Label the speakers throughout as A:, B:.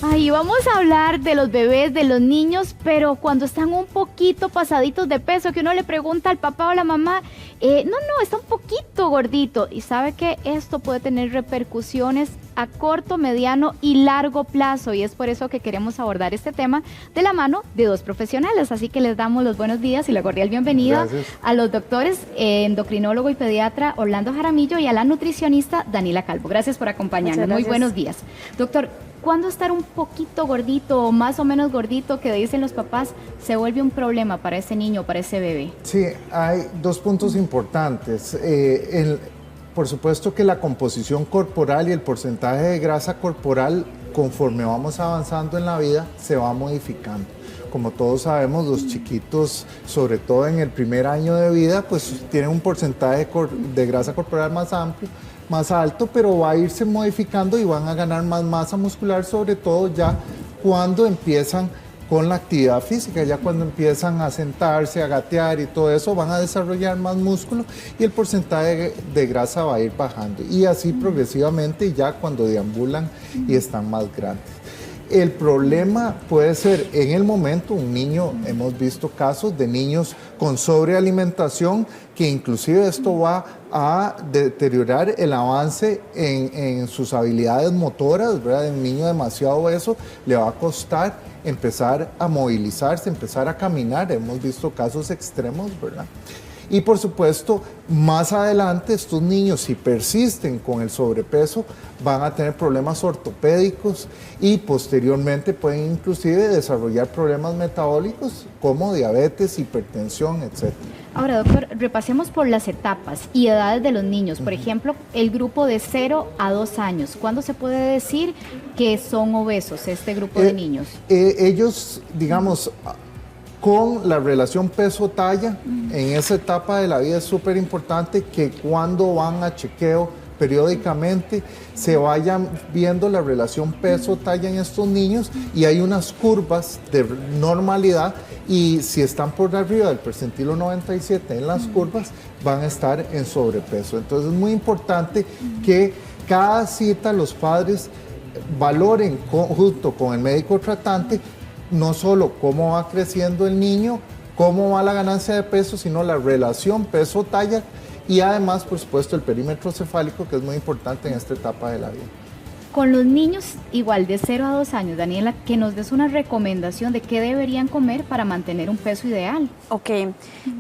A: Ay, vamos a hablar de los bebés, de los niños, pero cuando están un poquito pasaditos de peso, que uno le pregunta al papá o a la mamá, no, está un poquito gordito. Y sabe que esto puede tener repercusiones a corto, mediano y largo plazo. Y es por eso que queremos abordar este tema de la mano de dos profesionales. Así que les damos los buenos días y la cordial bienvenida a los doctores, endocrinólogo y pediatra Orlando Jaramillo y a la nutricionista Daniela Calvo. Gracias por acompañarnos. Muy buenos días. Doctor, ¿cuándo estar un poquito gordito o más o menos gordito, que dicen los papás, se vuelve un problema para ese niño, para ese bebé?
B: Sí, hay dos puntos importantes. Por supuesto que la composición corporal y el porcentaje de grasa corporal, conforme vamos avanzando en la vida, se va modificando. Como todos sabemos, los chiquitos, sobre todo en el primer año de vida, pues tienen un porcentaje de grasa corporal más amplio, más alto, pero va a irse modificando y van a ganar más masa muscular, sobre todo ya cuando empiezan con la actividad física, ya cuando empiezan a sentarse, a gatear y todo eso, van a desarrollar más músculo y el porcentaje de grasa va a ir bajando. Y así progresivamente, ya cuando deambulan y están más grandes. El problema puede ser en el momento, un niño, hemos visto casos de niños con sobrealimentación, que inclusive esto va a deteriorar el avance en sus habilidades motoras, ¿verdad? Un niño demasiado obeso le va a costar empezar a movilizarse, empezar a caminar. Hemos visto casos extremos, ¿verdad? Y por supuesto, más adelante estos niños, si persisten con el sobrepeso, van a tener problemas ortopédicos y posteriormente pueden inclusive desarrollar problemas metabólicos como diabetes, hipertensión, etc.
A: Ahora, doctor, repasemos por las etapas y edades de los niños. Por ejemplo, el grupo de 0 a 2 años. ¿Cuándo se puede decir que son obesos este grupo de niños?
B: Ellos, digamos, con la relación peso-talla, en esa etapa de la vida es súper importante que cuando van a chequeo periódicamente se vayan viendo la relación peso-talla en estos niños y hay unas curvas de normalidad y si están por arriba del percentilo 97 en las curvas van a estar en sobrepeso. Entonces es muy importante que cada cita los padres valoren junto con el médico tratante no solo cómo va creciendo el niño, cómo va la ganancia de peso, sino la relación peso-talla y además, por supuesto, el perímetro cefálico, que es muy importante en esta etapa de la vida.
A: Con los niños igual de 0 a 2 años, Daniela, que nos des una recomendación de qué deberían comer para mantener un peso ideal.
C: Ok,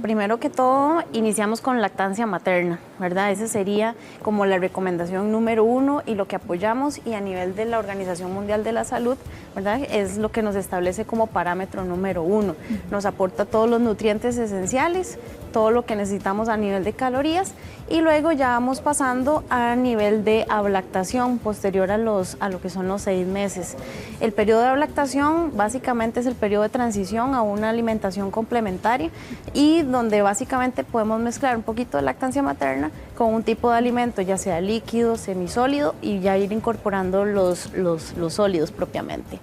C: primero que todo iniciamos con lactancia materna, ¿verdad? Esa sería como la recomendación número 1 y lo que apoyamos, y a nivel de la Organización Mundial de la Salud, ¿verdad? Es lo que nos establece como parámetro número 1. Nos aporta todos los nutrientes esenciales, todo lo que necesitamos a nivel de calorías, y luego ya vamos pasando a nivel de ablactación posterior a lo que son los 6 meses. El periodo de ablactación básicamente es el periodo de transición a una alimentación complementaria y donde básicamente podemos mezclar un poquito de lactancia materna con un tipo de alimento, ya sea líquido, semisólido, y ya ir incorporando los sólidos propiamente.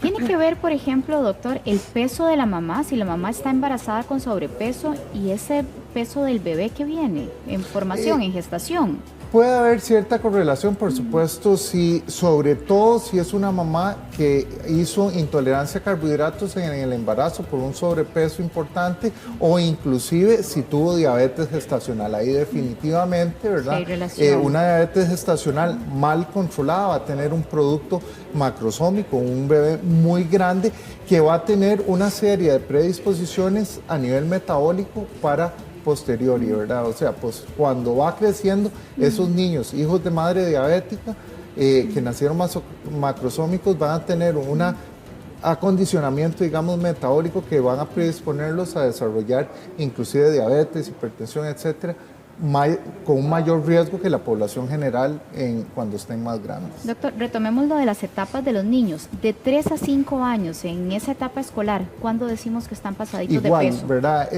A: ¿Tiene que ver, por ejemplo, doctor, el peso de la mamá, si la mamá está embarazada con sobrepeso y ese peso del bebé que viene en formación, en gestación?
B: Puede haber cierta correlación, por supuesto, sobre todo si es una mamá que hizo intolerancia a carbohidratos en el embarazo por un sobrepeso importante o inclusive si tuvo diabetes gestacional. Ahí definitivamente, ¿verdad? Una diabetes gestacional mal controlada va a tener un producto macrosómico, un bebé muy grande que va a tener una serie de predisposiciones a nivel metabólico para posteriori, ¿verdad? O sea, pues cuando va creciendo, esos niños, hijos de madre diabética, que nacieron macrosómicos, van a tener un acondicionamiento, digamos, metabólico que van a predisponerlos a desarrollar inclusive diabetes, hipertensión, etcétera, con un mayor riesgo que la población general cuando estén más grandes.
A: Doctor, retomemos lo de las etapas de los niños. De 3 a 5 años, en esa etapa escolar, ¿cuándo decimos que están pasaditos de peso?
B: ¿Verdad?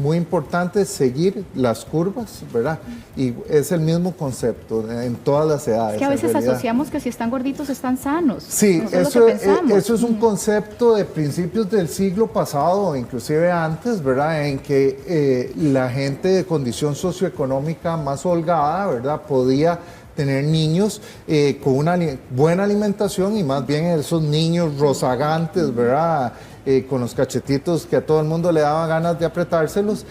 B: Muy importante es seguir las curvas, ¿verdad? Y es el mismo concepto en todas las edades.
A: Es que a veces asociamos que si están gorditos están sanos.
B: Sí, eso es un concepto de principios del siglo pasado, inclusive antes, ¿verdad? En que la gente de condición socioeconómica más holgada, ¿verdad? Podía tener niños con una buena alimentación y más bien esos niños rozagantes, ¿verdad? Con los cachetitos que a todo el mundo le daba ganas de apretárselos,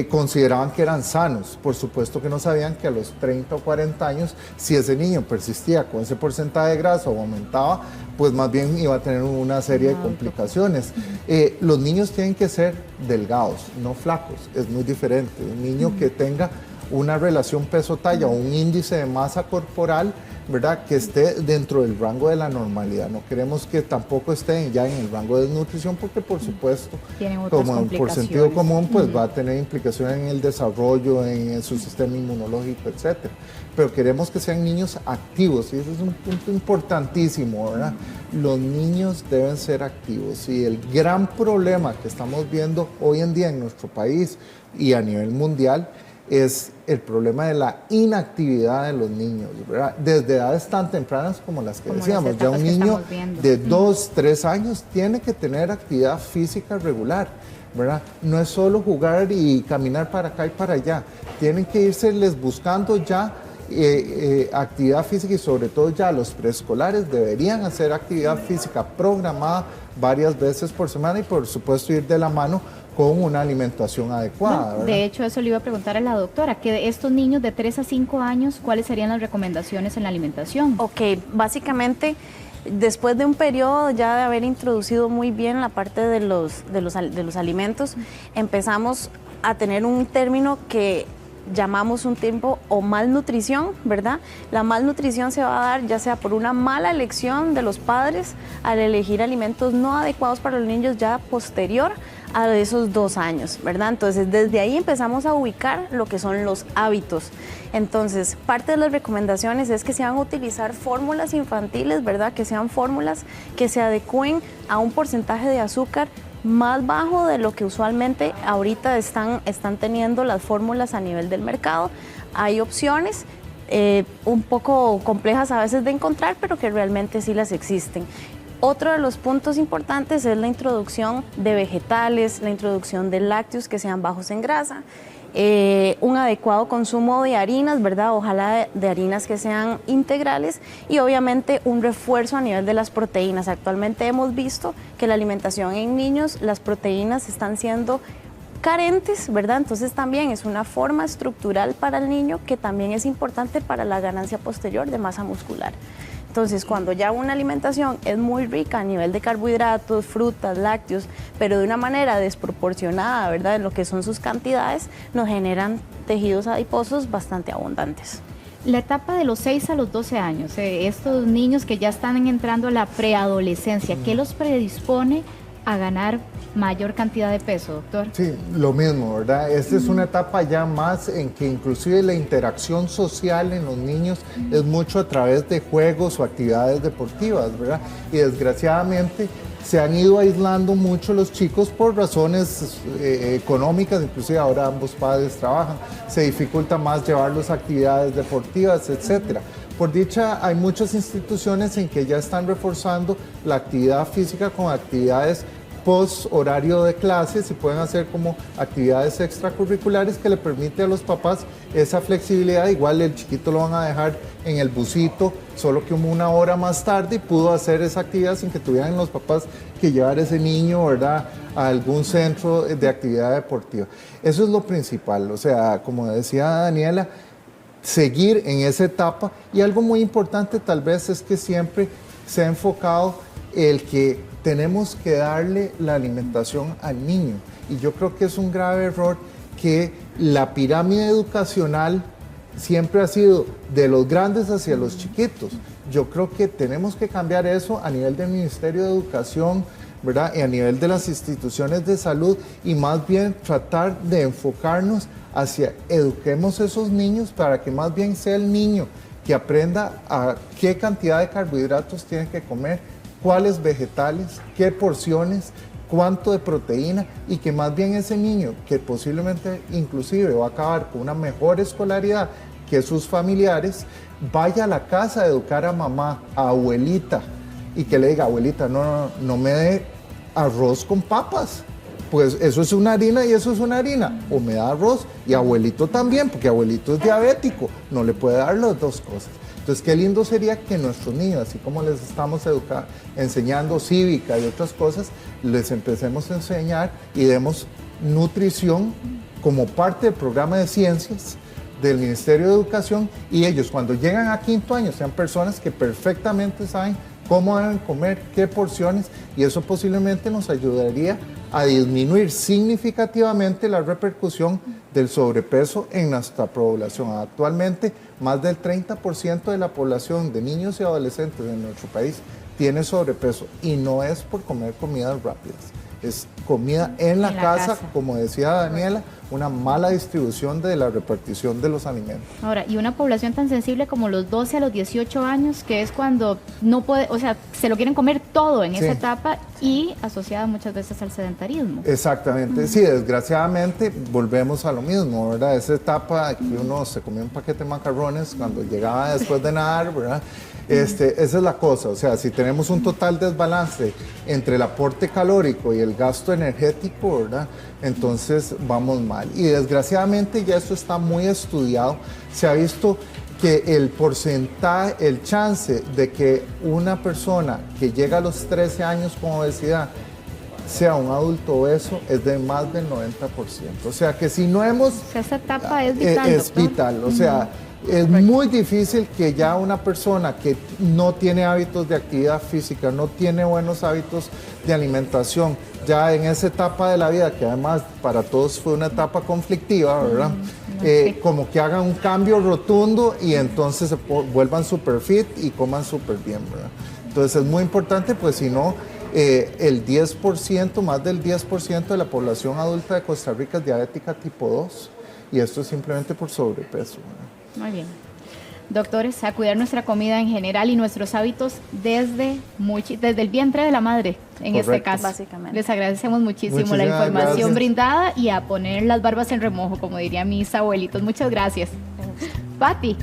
B: consideraban que eran sanos. Por supuesto que no sabían que a los 30 o 40 años, si ese niño persistía con ese porcentaje de grasa o aumentaba, pues más bien iba a tener una serie de complicaciones. Los niños tienen que ser delgados, no flacos, es muy diferente. Un niño que tenga una relación peso-talla o un índice de masa corporal, ¿verdad?, que esté dentro del rango de la normalidad. No queremos que tampoco esté ya en el rango de desnutrición porque, por supuesto, como por sentido común, pues va a tener implicaciones en el desarrollo, en su sistema inmunológico, etcétera. Pero queremos que sean niños activos y ese es un punto importantísimo, ¿verdad? Los niños deben ser activos y el gran problema que estamos viendo hoy en día en nuestro país y a nivel mundial es el problema de la inactividad de los niños, ¿verdad? Desde edades tan tempranas como las que decíamos. Ya un niño de 2, 3 años tiene que tener actividad física regular, ¿verdad? No es solo jugar y caminar para acá y para allá. Tienen que irse buscando ya actividad física y sobre todo ya los preescolares deberían hacer actividad física programada varias veces por semana y por supuesto ir de la mano con una alimentación adecuada.
A: Bueno, de hecho, eso le iba a preguntar a la doctora, que de estos niños de 3 a 5 años, ¿cuáles serían las recomendaciones en la alimentación?
C: Ok, básicamente, después de un periodo ya de haber introducido muy bien la parte de los alimentos, empezamos a tener un término que llamamos un tiempo o malnutrición, ¿verdad? La malnutrición se va a dar ya sea por una mala elección de los padres al elegir alimentos no adecuados para los niños ya posterior a esos 2 años, ¿verdad? Entonces, desde ahí empezamos a ubicar lo que son los hábitos. Entonces, parte de las recomendaciones es que se van a utilizar fórmulas infantiles, ¿verdad? Que sean fórmulas que se adecúen a un porcentaje de azúcar más bajo de lo que usualmente ahorita están teniendo las fórmulas a nivel del mercado. Hay opciones un poco complejas a veces de encontrar, pero que realmente sí las existen. Otro de los puntos importantes es la introducción de vegetales, la introducción de lácteos que sean bajos en grasa, un adecuado consumo de harinas, ¿verdad? Ojalá de harinas que sean integrales y obviamente un refuerzo a nivel de las proteínas. Actualmente hemos visto que la alimentación en niños, las proteínas están siendo carentes, ¿verdad? Entonces también es una forma estructural para el niño que también es importante para la ganancia posterior de masa muscular. Entonces, cuando ya una alimentación es muy rica a nivel de carbohidratos, frutas, lácteos, pero de una manera desproporcionada, ¿verdad?, en lo que son sus cantidades, nos generan tejidos adiposos bastante abundantes.
A: La etapa de los 6 a los 12 años, estos niños que ya están entrando a la preadolescencia, ¿qué los predispone a ganar mayor cantidad de peso, doctor?
B: Sí, lo mismo, ¿verdad? Esta es una etapa ya más en que inclusive la interacción social en los niños es mucho a través de juegos o actividades deportivas, ¿verdad? Y desgraciadamente se han ido aislando mucho los chicos por razones económicas, inclusive ahora ambos padres trabajan, se dificulta más llevarlos a actividades deportivas, etcétera. Por dicha, hay muchas instituciones en que ya están reforzando la actividad física con actividades post horario de clases y pueden hacer como actividades extracurriculares que le permite a los papás esa flexibilidad. Igual el chiquito lo van a dejar en el busito, solo que 1 hora más tarde y pudo hacer esa actividad sin que tuvieran los papás que llevar ese niño, ¿verdad?, a algún centro de actividad deportiva. Eso es lo principal, o sea, como decía Daniela, seguir en esa etapa. Y algo muy importante tal vez es que siempre se ha enfocado el que tenemos que darle la alimentación al niño. Y yo creo que es un grave error que la pirámide educacional siempre ha sido de los grandes hacia los chiquitos. Yo creo que tenemos que cambiar eso a nivel del Ministerio de Educación, ¿verdad?, y a nivel de las instituciones de salud y más bien tratar de enfocarnos hacia eduquemos a esos niños para que más bien sea el niño que aprenda a qué cantidad de carbohidratos tiene que comer, cuáles vegetales, qué porciones, cuánto de proteína y que más bien ese niño que posiblemente inclusive va a acabar con una mejor escolaridad que sus familiares, vaya a la casa a educar a mamá, a abuelita y que le diga, abuelita, no me dé arroz con papas, pues eso es una harina y eso es una harina, o me da arroz y abuelito también, porque abuelito es diabético, no le puede dar las dos cosas. Entonces, qué lindo sería que nuestros niños, así como les estamos enseñando cívica y otras cosas, les empecemos a enseñar y demos nutrición como parte del programa de ciencias del Ministerio de Educación, y ellos cuando llegan a 5º año sean personas que perfectamente saben cómo deben comer, qué porciones, y eso posiblemente nos ayudaría a disminuir significativamente la repercusión del sobrepeso en nuestra población. Actualmente, más del 30% de la población de niños y adolescentes en nuestro país tiene sobrepeso, y no es por comer comidas rápidas, es comida en la casa, como decía Daniela, una mala distribución de la repartición de los alimentos.
A: Ahora, y una población tan sensible como los 12 a los 18 años, que es cuando no puede, o sea, se lo quieren comer todo en esa etapa y asociada muchas veces al sedentarismo.
B: Exactamente, sí, desgraciadamente volvemos a lo mismo, ¿verdad? Esa etapa que uno se comía un paquete de macarrones cuando llegaba después de nadar, ¿verdad? Esa es la cosa, o sea, si tenemos un total desbalance entre el aporte calórico y el gasto energético, ¿verdad? Entonces vamos mal. Y desgraciadamente ya esto está muy estudiado. Se ha visto que el porcentaje, el chance de que una persona que llega a los 13 años con obesidad sea un adulto obeso es de más del 90%. O sea que si no hemos...
A: Esa etapa es vital,
B: es vital, o sea... Es muy difícil que ya una persona que no tiene hábitos de actividad física, no tiene buenos hábitos de alimentación, ya en esa etapa de la vida, que además para todos fue una etapa conflictiva, ¿verdad? Como que hagan un cambio rotundo y entonces se vuelvan super fit y coman súper bien, ¿verdad? Entonces es muy importante, pues si no, el 10%, más del 10% de la población adulta de Costa Rica es diabética tipo 2, y esto es simplemente por sobrepeso, ¿verdad?
A: Muy bien. Doctores, a cuidar nuestra comida en general y nuestros hábitos desde el vientre de la madre, en este caso.
C: Básicamente.
A: Les agradecemos muchísimo la
B: Muchísimas
A: información
B: gracias.
A: brindada y a poner las barbas en remojo, como dirían mis abuelitos. Muchas gracias. Pati.